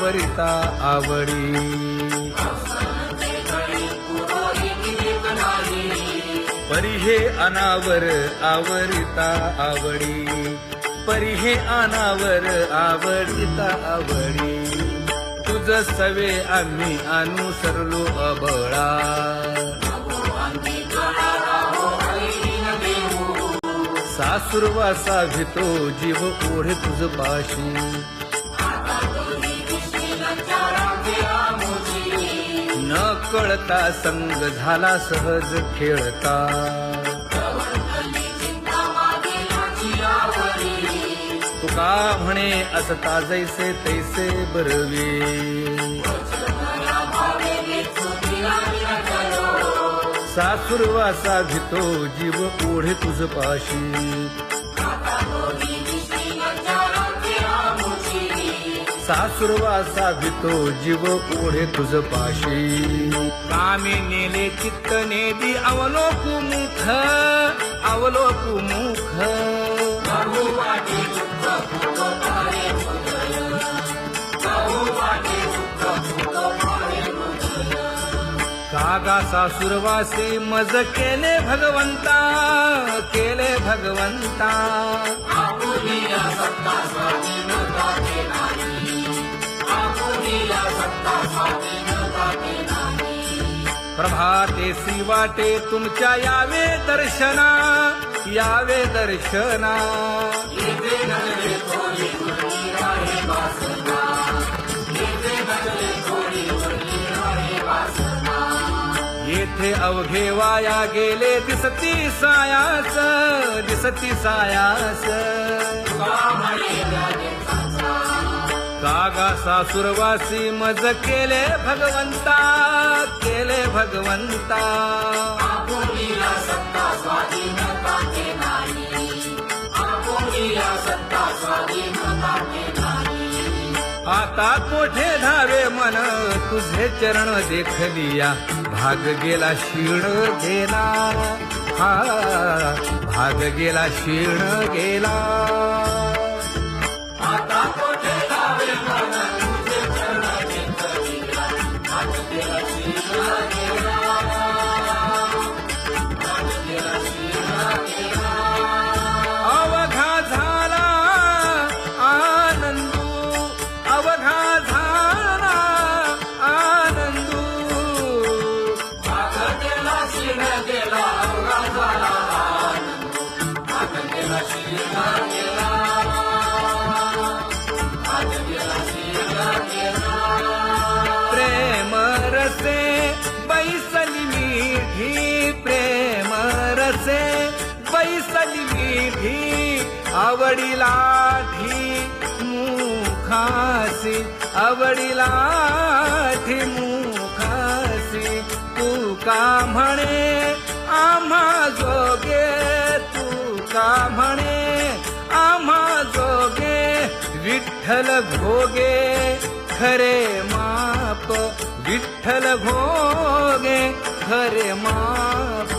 वरिता आवडी परी हे अनावर आवरिता आवडी परी हे अनावर आवडिता आवडी तुझ सवे आम्ही अनुसरलो अबळा सासुरवासा भितो जीव ओढे तुझ पाशी न कळता संग झाला सहज खेळता तुका म्हणे असता जैसे तैसे बरवे सासुरवासा भितो जीव ओढे तुझ पाशी सासुरवासा भितो जीव ओढे तुझ पाशी कामी नेले चित्त नेदी अवलोकु मुख अवलोकु मुख कागा सासुरवासी मज केले भगवंता केले भगवंता प्रभातेसी वाटे तुमच्या यावे दर्शना यावे दर्शना येथे अवघे वाया गेले दिसती सायास दिसती सायास कागा सासुरवासी मज केले भगवंता केले भगवंता आता कोठे धावे मन तुझे चरण देखलिया भाग गेला क्षीण गेला हा भाग गेला क्षीण गेला आता कोठे धावे मन तुझे चरण देखलिया भाग गेला क्षीण गेला भाग गेला क्षीण गेला अवघा झाला आनंदू अवघा झाला आनंदू भाग गेला क्षीण गेला अवघा झाला आनंदू भाग गेला क्षीण गेला भाग गेला क्षीण गेला प्रेम रसे बैसली मीठी प्रेम रसे बैसली मीठी आवडीला ठी मुखासी आवडीला ठी मुखासी तू का म्हणे आम्हा जोगे तू का म्हणे आम्हा जोगे विठ्ठल भोगे खरे माप विठ्ठल भोगे खरे माप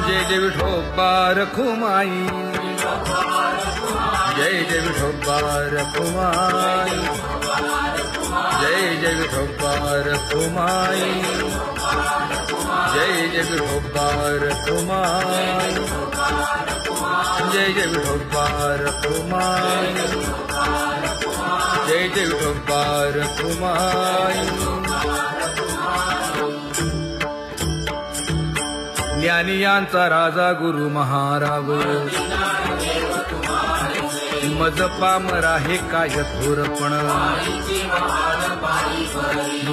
जय जय विठोबा रखुमाई जय जय विठोबा रखुमाई जय जय विठोबा रखुमाई जय जय विठोबा रखुमाई जय जय विठोबा रखुमाई जय जय विठोबा रखुमाई ज्ञानियांचा राजा गुरु महाराज मज पामरा हे काय थोरपण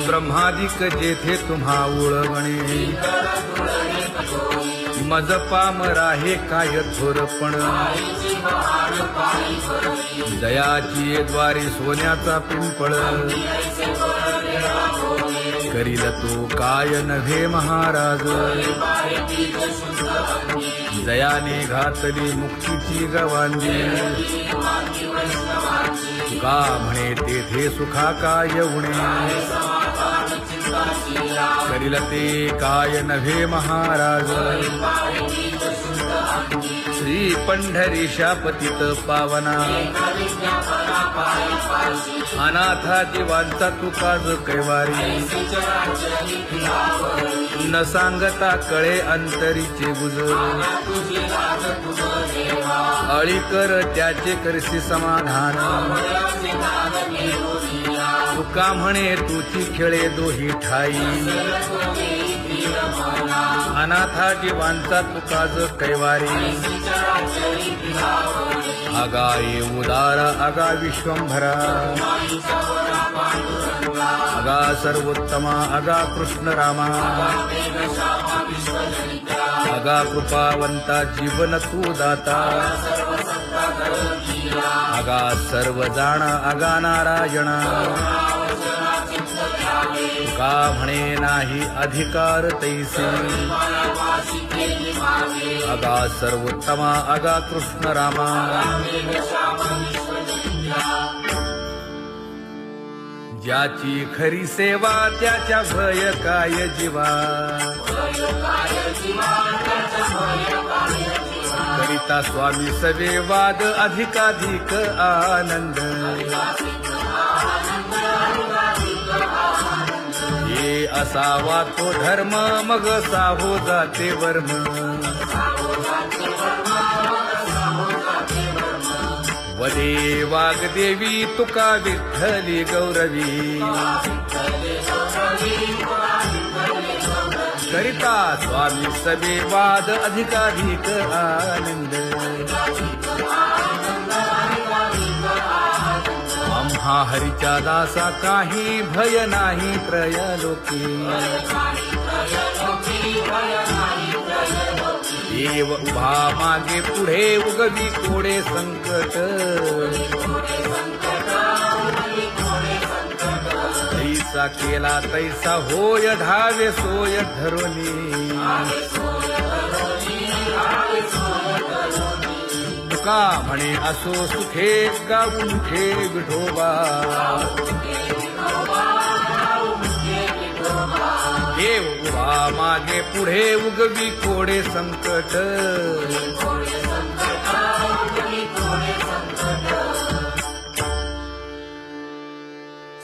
ब्रह्मादिक जेथे तुम्हा उळवणे मज पामरा हे काय थोरपण दयाची द्वारी सोन्याचा पिंपळ करील तो काय नव्हे महाराज दयाने घातली मुक्तीची गवांडी तुका म्हणे तेथे सुखा काय उणे करील ते काय नव्हे महाराज श्री पंढरीशा पतित पावना अनाथा जीवांचा तुकाज कैवारी न सांगता कळे अंतरीचे गुजर अळी कर त्याचे करसी समाधान तुका म्हणे तुची खेळे दोही ठाई अनाथा जीवांचा तुकाज कैवारी आगा ये उदारा आगा विश्वंभरा आगा सर्वोत्तमा आगा कृष्ण रामा आगा कृपावंता जीवन तू दाता आगा सर्व जाणा आगा नारायणा तुका म्हणे नाही अधिकार तैसे आगा सर्वोत्तमा आगा कृष्ण रामा ज्याची खरी सेवा त्याच्या भय काय जीवा करिता स्वामी सवे वाद अधिकाधिक आनंद ये असावा तो धर्म मग साहो जाते वर्म वदे वाग्देवी तुका विठ्ठली गौरवी करिता स्वामी सवे वाद अधिकाधिक आनंद आम्हा हरीच्या दासा काही भय नाही त्रयलोकी देव उभा मागे पुढे उगवी कोडे संकट तैसा केला तैसा होय धावे सोय धरोनी तुका म्हणे असो सुखे गाऊन ठे विठोबा देव उभा मागे पुढे उगवी कोडे संकट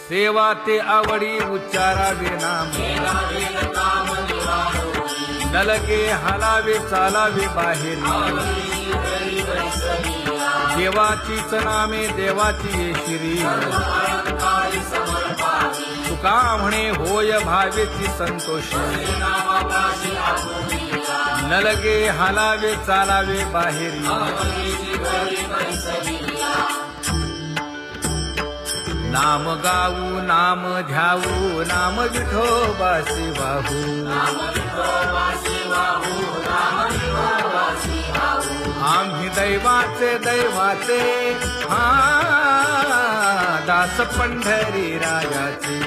सेवा ते आवडी उच्चारावे नाम नलगे हालावे चालावे बाहेर देवाचीच नामे देवाची येशिरी तुका म्हणे होय भावेची संतोषी नलगे हालावे चालावे बाहेरी नाम गाऊ नाम ध्याऊ नाम विठोबासी वाहू आम्ही दैवाचे दैवाचे हा दास पंढरी रायाचे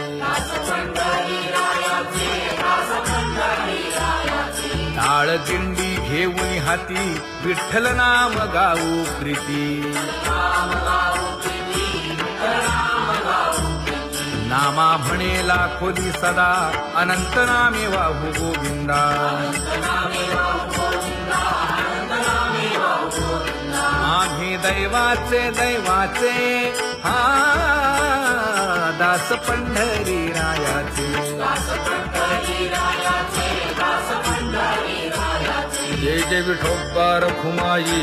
टाळ दिंडी घेऊन हाती विठ्ठल नाम गाऊ प्रीती नामा म्हणेला खोली सदा अनंत नामे वाहू गोविंदा आम्ही दैवाचे दैवाचे हा दास पंढरी रायाचे जय जय विठोबा रखुमाई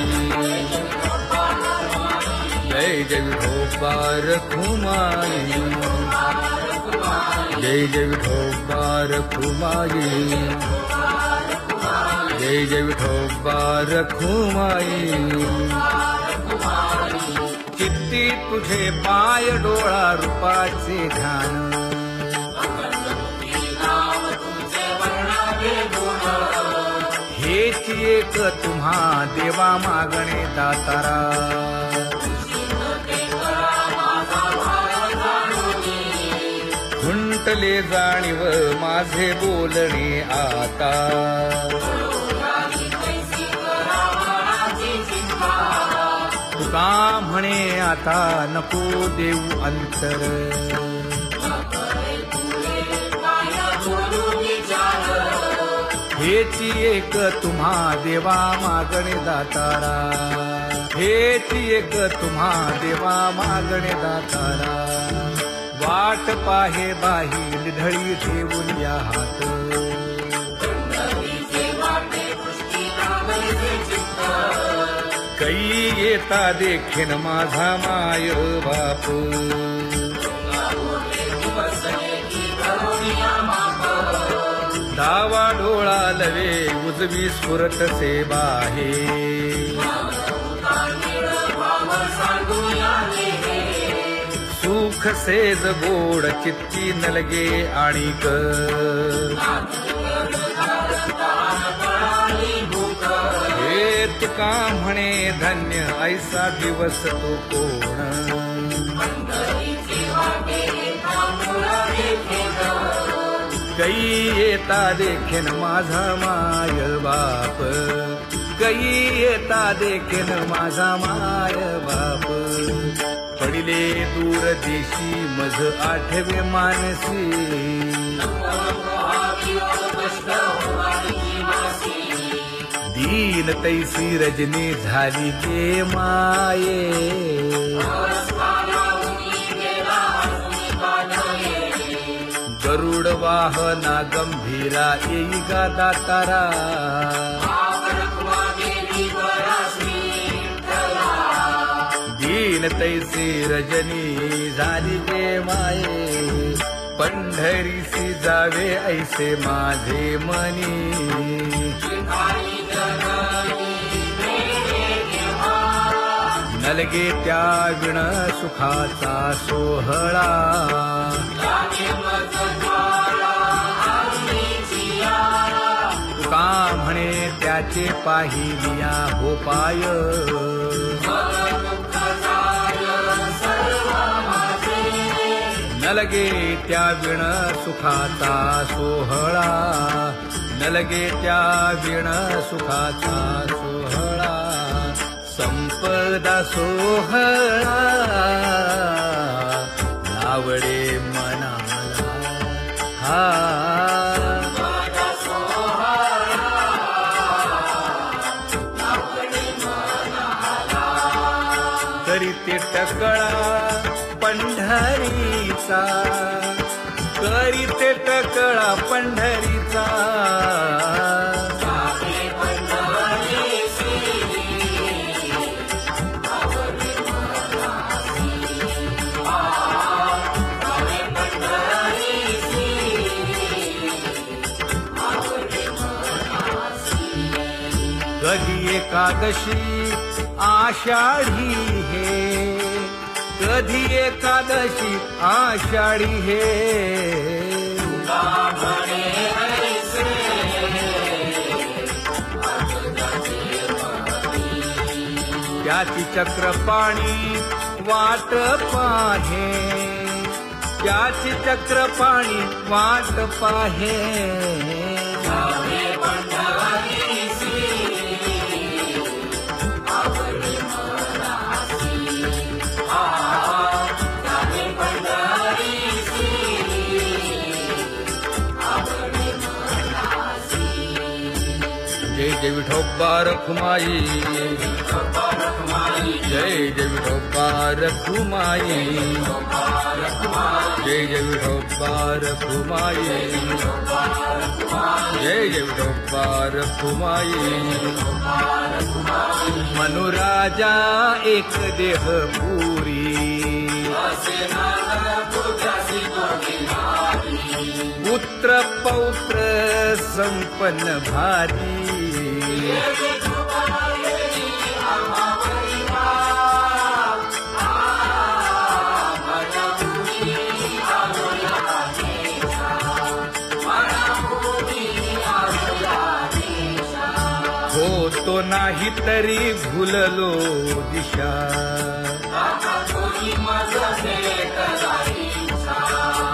जय जय विठोबा रखुमाई जय जय विठोबा रखुमाई जय जय विठोबा रखुमाई चित्ती तुझे पाय डोळा रूपाचे ध्यान हेच एक तुम्हा देवा मागणे दातारा खुंटले जाणीव माझे बोलणे आता तुका म्हणे आता नको देऊ अंतर हेची एक तुम्हा देवा मागणे दातारा, हेची एक तुम्हा देवा मागणे दातारा. वाट पाहे बाही ढळी ठेवून या हात, कै येता देखीन माझा माय बाप. डावा डोळा लवे उजवी स्फुरत से बाहे, सुख सेज गोड चित्ती नलगे आणिक. हे तुका म्हणे धन्य ऐसा दिवस तो कोण. कै येता देखीन माझा माय बाप, कै येता देखीन माझा माय बाप. पडिले दूर देशी मज आठवे मानसी, दीन तैसी रजनी झाली के माये. गरुड वाहना गंभीरा येई गा दातारा, दीन तैसी रजनी झाली के माये. पंढरीसी जावे ऐसे माझे मनी, नलगे त्या विण सुखाचा सोहळा. तुका म्हणे त्याचे पाहिलिया हो पाय, नलगे त्या विण सुखाचा सोहळा, नलगे त्या विण सुखाचा सोहळा. संपदा सोहळा नावडे मनाला, हा करीते टकळा पंढरीचा, करीते टकळा पंढरीचा. कधी एकादशी आषाढी हे, कधी एकादशी आषाढी हे. त्याची चक्रपाणी वाट पाहे, त्याची चक्रपाणी वाट पाहे. जय जय विठोबा रखुमाई, जय जय विठोबा रखुमाई, जय जय विठोबा रखुमाई, जय जय विठोबा रखुमाई. मनुराजा एक देह पुरी, पुत्र पौत्र संपन्न भारी. होतो नाही तरी भुललो दिशा,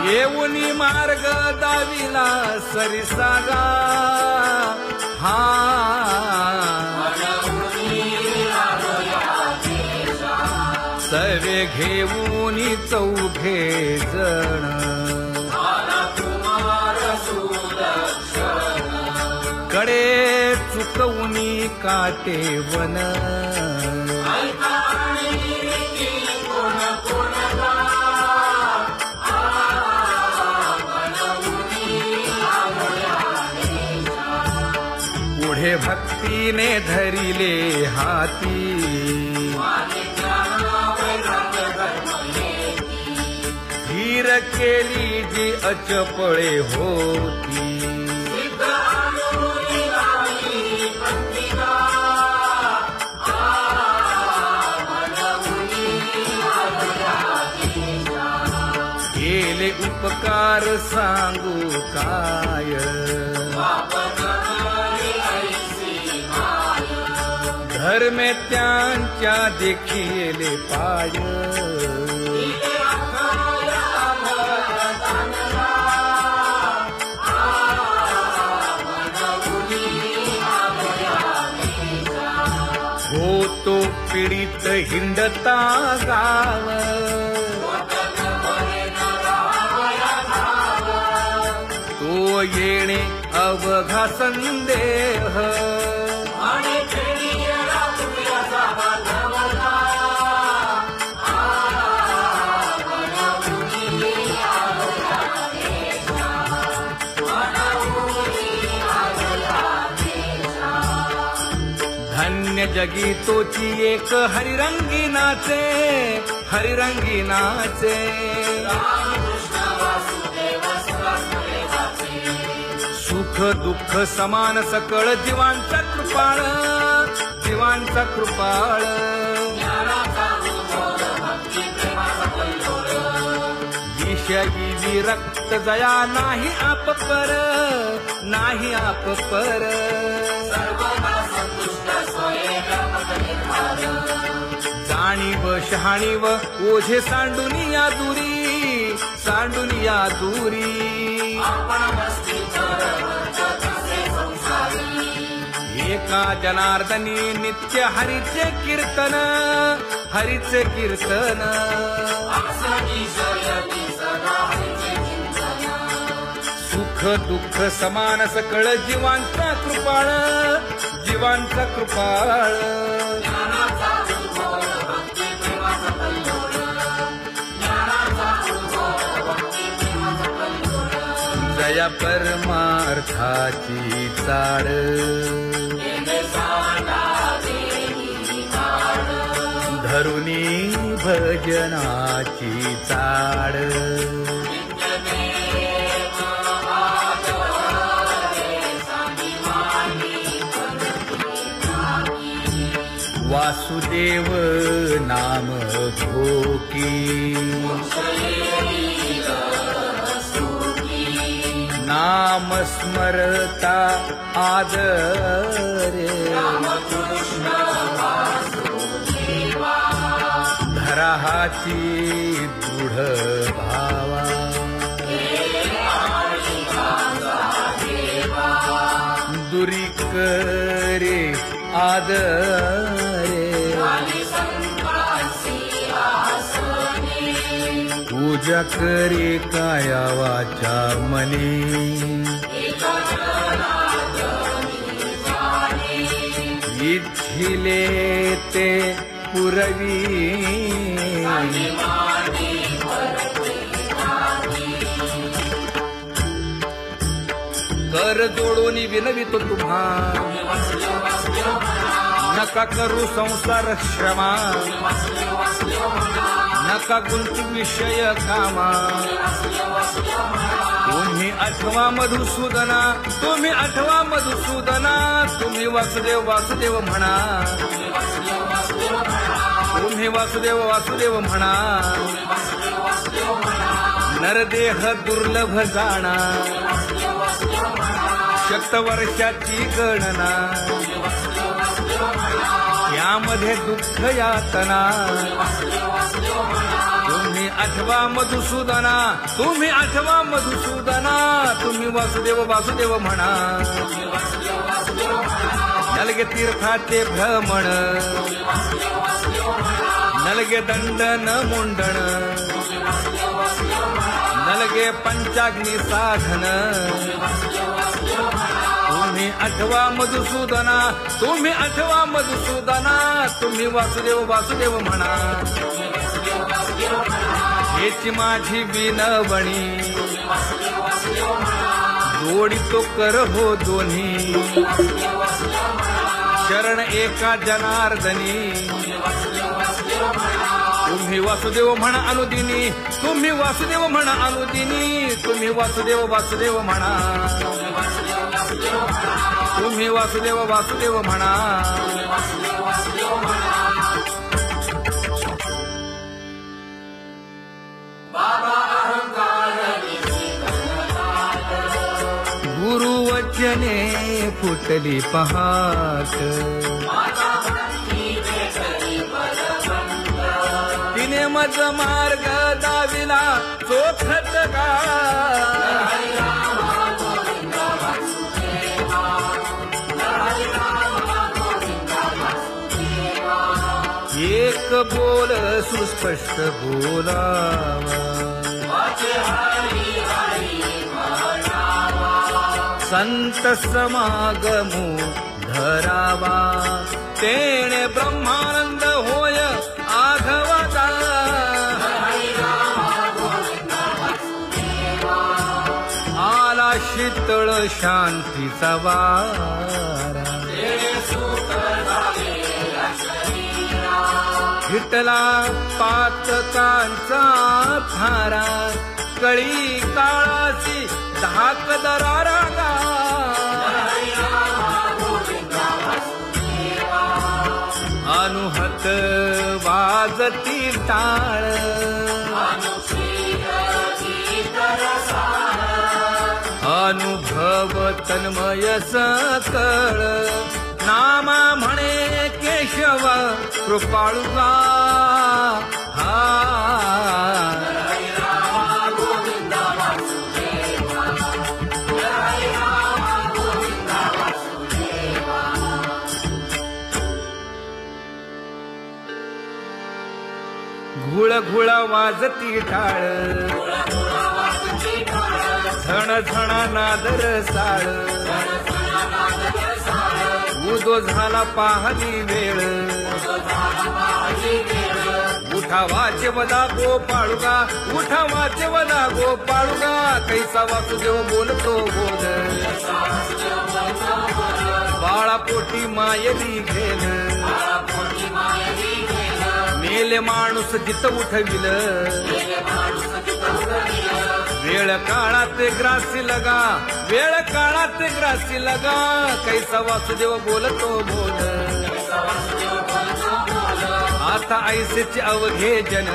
येऊनी मार्ग दाविला सरिसागा. हा सवे घेऊनी चौघे जण, कडे चुकवूनी काटे वन ऐका आणि नीती कोण कोणता पुढे भक्तीने धरिले हाती धीर केली जी अचपळे होती केले उपकार सांगू काय धर्मे त्यांच्या देखिले पाय होतो पीडित हिंडता गाव तो येणे अवघा संदेह धन्य जगी तोची एक हरिरंगी नाचे हरिरंगी नाचे सुख दुःख समान सकळ जीवांचा कृपाळ जीवांचा कृपाळ विषयी विरक्त जया नाही आप पर नाही आप पर जाणीव शहाणीव ओझे सांडुनिया दूरी एका जनार्दनी नित्य हरीचे कीर्तन सुख दुःख समान सकळ जीवांचा कृपाळ जया परमार्थाची चाड धरुनी भजनाची चाड वासुदेव नाम घोकी नाम स्मरता आदरे धराहाची दृढ भावा दुरी करे आदरे पूजा करे काया वाचा मनी इच्छिले ते पुरवी कर जोडून विनवितो तुम्हा नका करू संसार श्रमा नका गुंतू विषय कामा तुम्ही आठवा मधुसूदना तुम्ही वासुदेव म्हणा तुम्ही वासुदेव म्हणा नरदेह दुर्लभ जाणा शतवर्षाची गणना यामध्ये दुःख यातना तुम्ही आठवा मधुसूदना तुम्ही वासुदेव म्हणा नलगे तीर्थाचे भ्रमण नलगे दंडन मुंडण नलगे पंचाग्नी साधन तुम्ही आठवा मधुसूदना, तुम्ही आठवा मधुसूदना, तुम्ही वासुदेव वासुदेव म्हणा. हेची माझी विनवणी, जोडितो कर हो दोन्ही, शरण एका जनार्दनी. तुम्ही वासुदेव म्हणा अनुदिनी, तुम्ही वासुदेव म्हणा अनुदिनी, तुम्ही वासुदेव वासुदेव म्हणा, तुम्ही वासुदेव वासुदेव म्हणा. बाबा अहंकार गुरुवचने फुटली पहाट, तिने मज मार्ग दाविला चोखट का. एक बोल सुस्पष्ट बोलावा, संत समागमू धरावा, तेणे ब्रह्मानंद होय आघवाचा. आला शीतळ शांतीचा वारा, विठला पातकांचा थारा, कळी काळाची धाक दरारा. अनुहत वाजती टाळ, अनुभव तन्मय सकळ. नामा म्हणे केशव कृपाळुगा, घुळ घुळ वाजती टाळ, झण झण नादर साळ. उदो झाला पाहली वेळ, उठा वाचे वदा गोपाळुगा, उठा वाचे वदा गोपाळुगा. कैसा वासुदेव बोलतो बोल, बाळा पोटी मायली घेल. मेले माणूस जित उठविल, वेळ काळात ग्रासी लगा, वेळ काळात ग्रासी लगा. कैसा वासुदेव बोलतो बोल, आता ऐसेचे अवघे जन,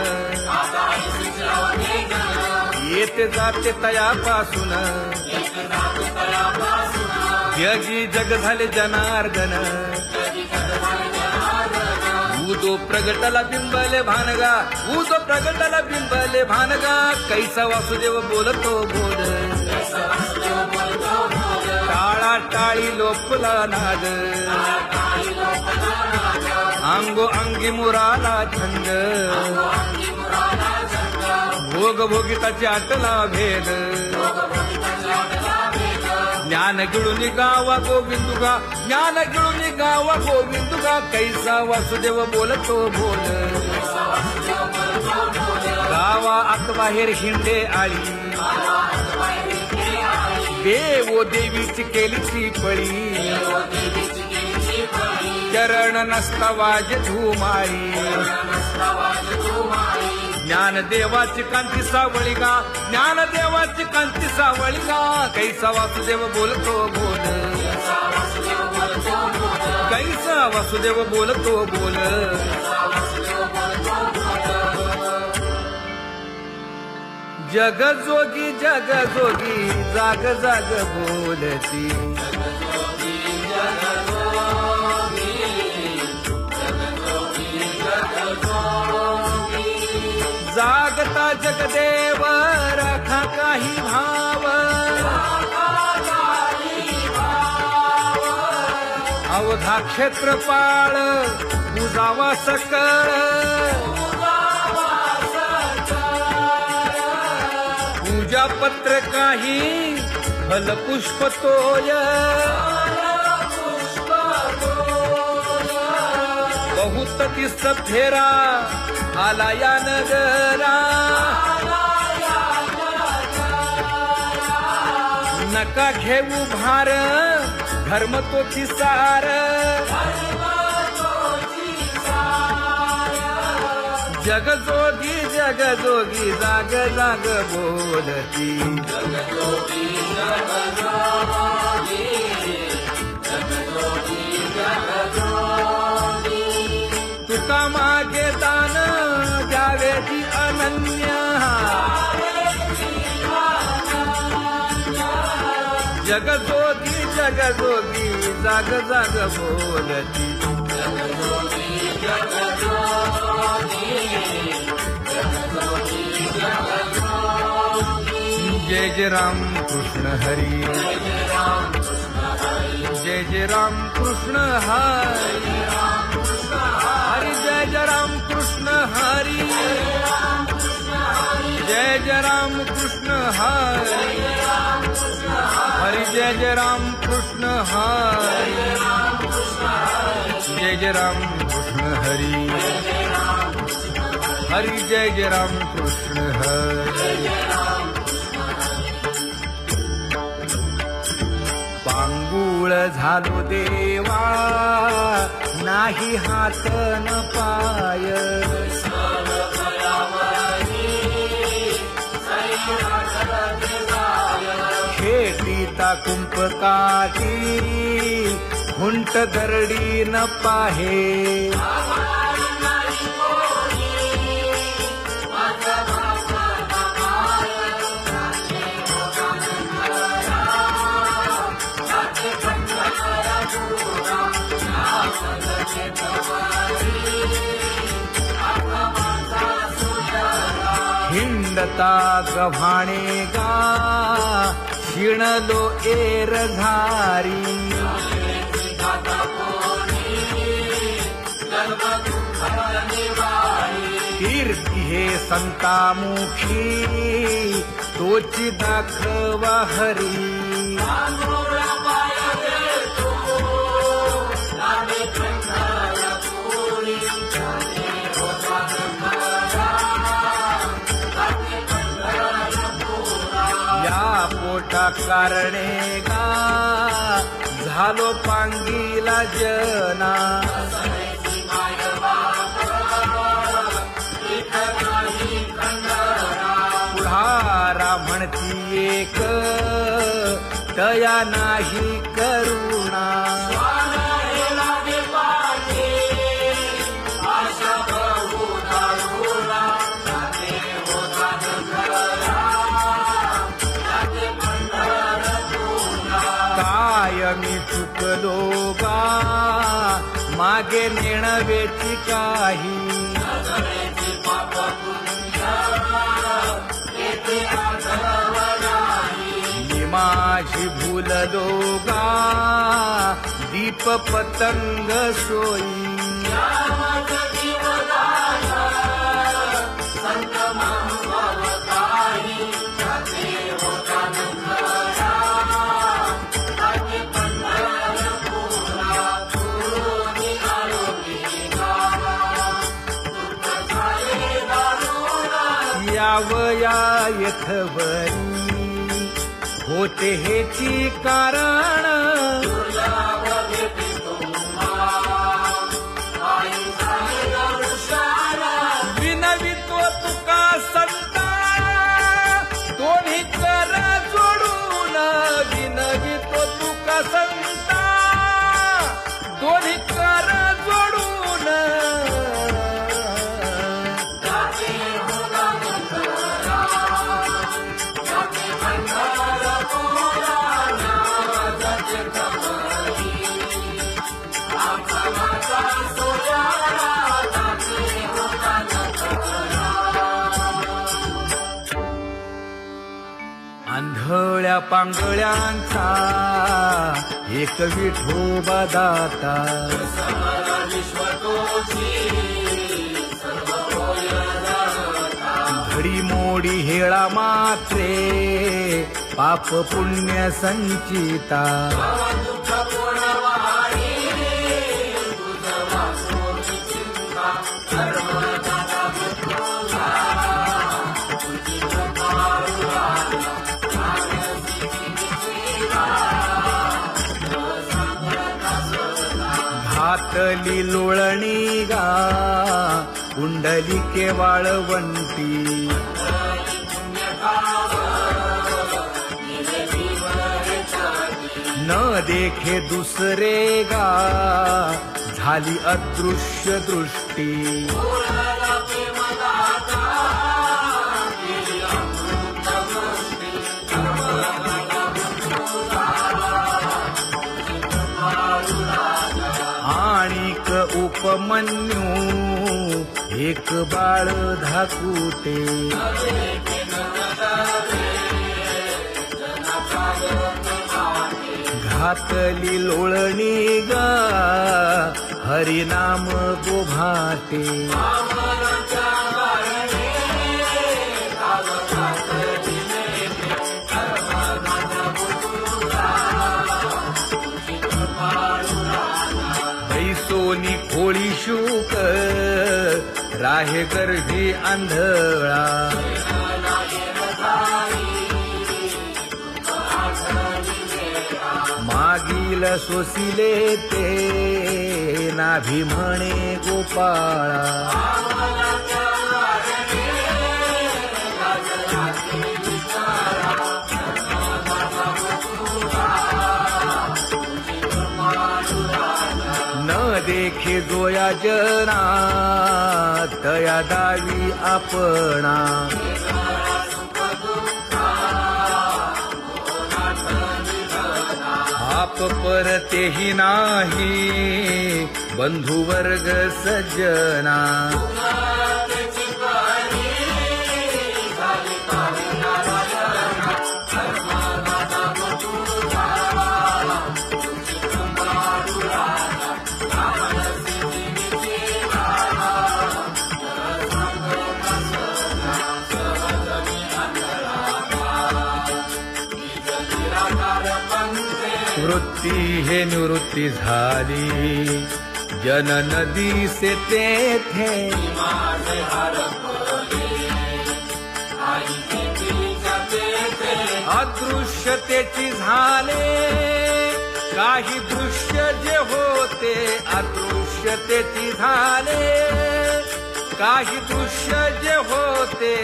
येते जाते तयापासून. जगी जग झाले जनार्दन, उदो प्रगटला बिंबले भानगा, उदो प्रगटला बिंबले भानगा. कैसा वासुदेव बोलतो बोल, टाळा टाळी लोपला नाद, अंगो अंगी मुराला छंद. भोग भोगिताची आटला भेद, ज्ञान गिळून गावा गोविंदुगा, ज्ञान गिळून गावा गोविंदुगा. कैसा वासुदेव बोलतो बोल, गावा आत बाहेर हिंडे आळी, देवो देवीची केलीची पळी. चरण नसता वाज धुमाळी, ज्ञानदेवाची कांती सावळी गा, ज्ञानदेवाची कांती सावळी गा. कैसा वासुदेव बोलतो बोल, कैसा वासुदेव बोलतो बोल. जग जोगी जाग जाग बोलती. जागता जगदेव राखा काही भाव, अवधा क्षेत्रपाळ बुजावा सकळ. पूजा पत्र काही फलपुष्प तोय, बहुत दिस फेरा आला या नगरा नका घेऊ भार धर्म तोची सार जगजोगी जगजोगी जाग जाग बोलती तुका मागे दान द्यावेची अनन्य जगजोगी जगजोगी जाग जाग बोलती जय जय राम कृष्ण हरी जय जय राम कृष्ण हरी हरी जय जय राम कृष्ण हरी जय जय राम कृष्ण हरी हरी जय जय राम कृष्ण हरी जय जय राम कृष्ण हरी हरी जय जय राम कृष्ण हरी पांगुळ झालो देवा नाही हात न पाय खेटीता कुंपकाठी हुंट दरडी न पाहे हिंडता गव्हाणे गा शिणलो एर घारी कीर्ती हे संतामुखी तोची दाखवा हरी पोटा कारणे गा झालो पांगीला जना पुढारा म्हणती एक तया नाही करुणा मी चुकलो गा मागे नेणवेची काही मी माझी भूललो गा दीप पतंग सोयी यावया यथवरी होते हेची कारण विनवितो तुका संता दोन्ही कर जोडून विनवितो तुका संता दोन्ही कर जोडून आंधळ्या पांगळ्यांचा एक विठोबा दाता घडी मोडी हेळा मात्रे पाप पुण्य संचिता घातली लोळणी गा कुंडलिके वाळवंटी न देखे दुसरे गा झाली अदृश्य दृष्टी आणिक उपमन्यू एक बाळ धाकुटे घातली लोळणी गा हरिनाम गोभाटे सोनी खोळी शूक राहे गर्भी आंधळा मागील सोसिले ते नाभी म्हणे गोपाळा न देखे जोया जना तया दावी आपणा आप परतेही नाही बंधू वर्ग सज्जना वृत्ती हे निवृत्ती झाली जन नदी से तेथे अदृश्यतेची झाले काही दृश्य जे होते अदृश्यतेची झाले काही दृश्य जे होते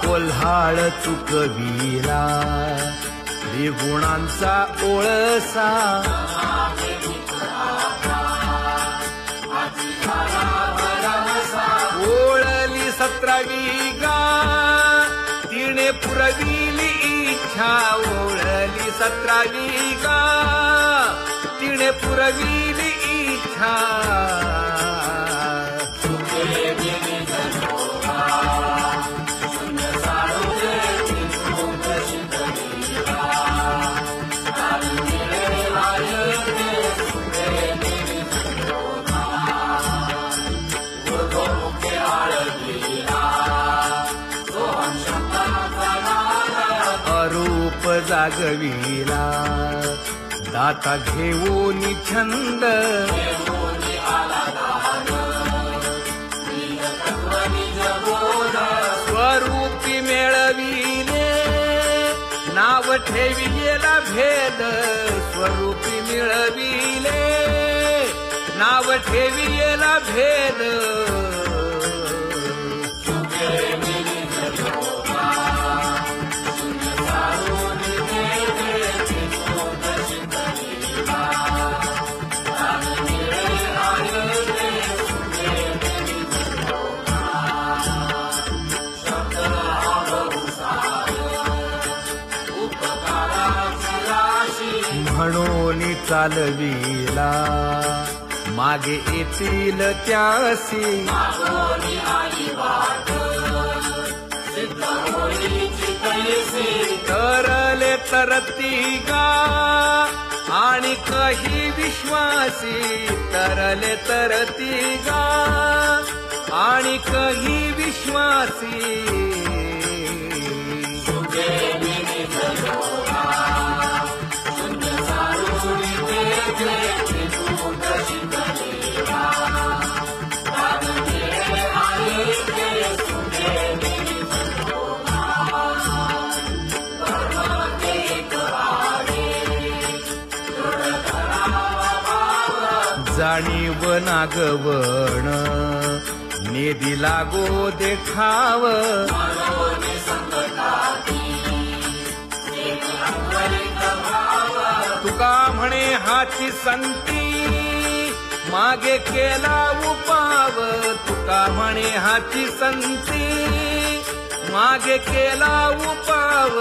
कोल्हाळ चुकविला त्रिगुणांचा ओळसा ओळली 17वी गा तिने पुरविली इच्छा ओळली 17वी गा तिने पुरविली इच्छा अरूप जागविला दाता घेऊन छंद स्वरूपी मिळविले नाव ठेविलेला भेद स्वरूपी मिळविले नाव ठेविलेला भेद म्हणून चालविला मागे येतील त्यासी तरले तरती गा आणि काही विश्वासी तरले तरती गा आणि काही विश्वासी आणि वनागवण नेदी लागो देखाव मानवने संकटाती एक अंतरिक भाव तुका म्हणे हाची संती मागे केला उपाव तुका म्हणे हाची संती मागे केला उपाव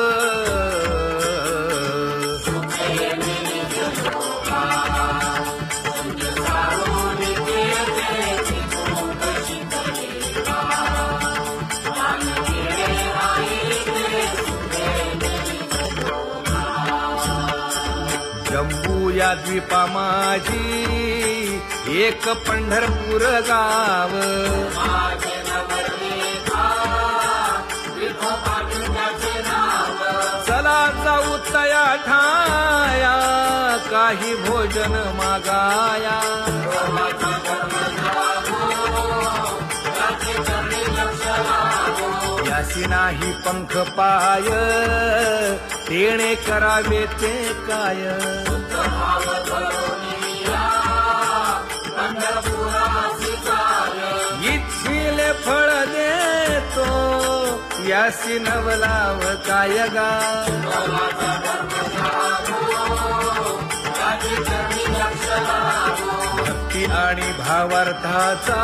जम्बू या द्वीपा माझी एक पंढरपूर गाव माझे नवरले विठोबाचे नाव चला जाऊ तया ठाया काही भोजन मागाया देवाचा धर्म जागो त्याचे चरणी लक्ष लागो यासी नाही पंख पाय तेणे करावे ते काय भाव धरून या पंढरपुरासी जाय इच्छिले फळ देतो यासी नवलाव काय गा देवाचा धर्म जागो त्याचे चरणी लक्ष लागो भक्ती आणि भावार्थाचा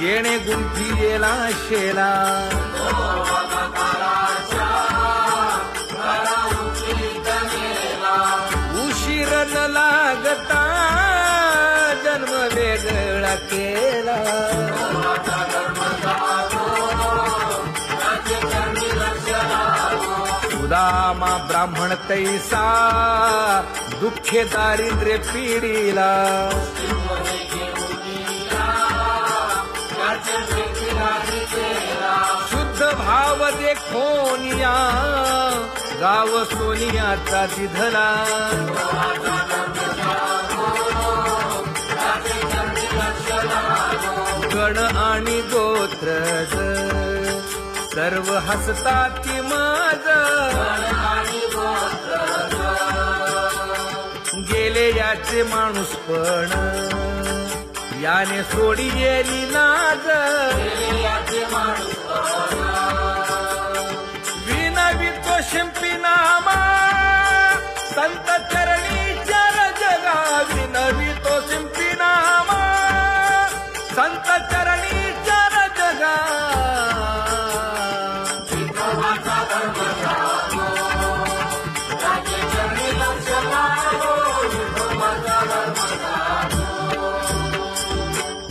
गेणे गुंफी येला शेला उशीर न लागता जन्म वेगळा केला सुदामा ब्राह्मण तैसा दुःखे दारिद्र्य पिढीला शुद्ध भाव देखोनिया गाव सोनियाचा तिधला गण आणि गोत्र सर्व हसतात माझ गेले याचे माणूस पण याने सोडी गेली लाज विनवितो शिंपी नामा संत चरणी चर जगा विनवितो शिंपी नामा संत चरणी चर जगा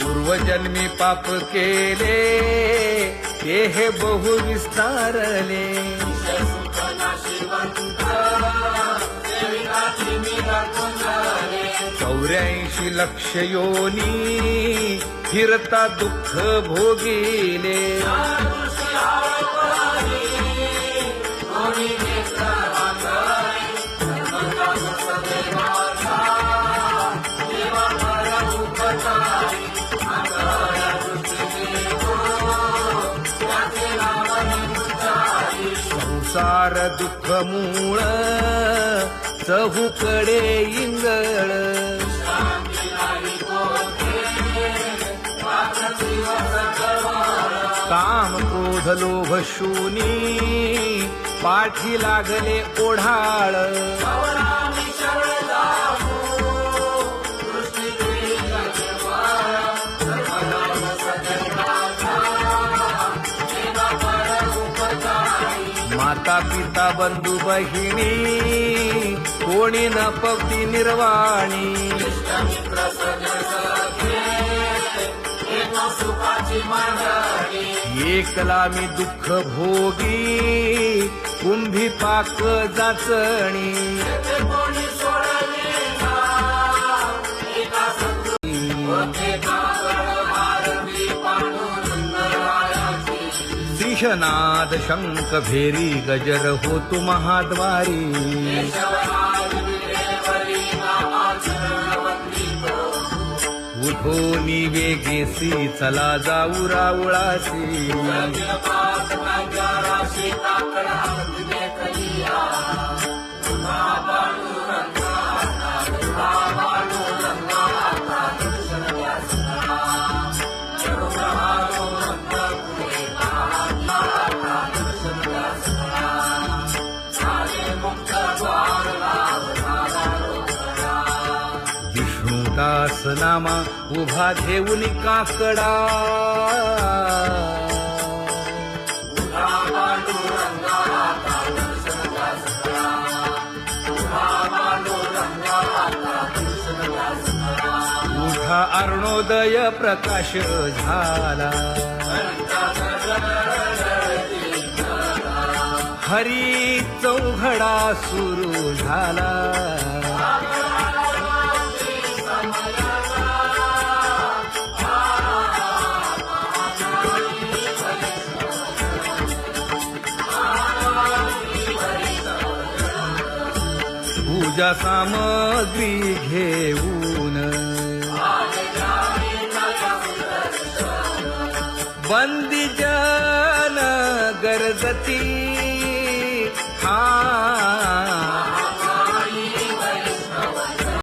पूर्वजन्मी पाप केले ते हे बहु विस्तारले 84 लक्ष योनी फिरता दुःख भोगिले संसार दुःख मूळ चहूकडे इंगळ काम क्रोध लोभ शूनी पाठी लागले ओढाळ माता पिता बंधू बहिणी कोणी न पवती निर्वाणी एकला मी दुःख भोगी कुंभी पाक जाचणी सिंहनाद शंख भेरी गजर होतु महाद्वारी उठोनी वेगेसी चला जाऊ राऊळासी नामा उभा घेऊन काकडा उठा अरुणोदय प्रकाश झाला हरी चौघडा सुरू झाला पूजा सामग्री घेऊन बंदी जन गरजती हा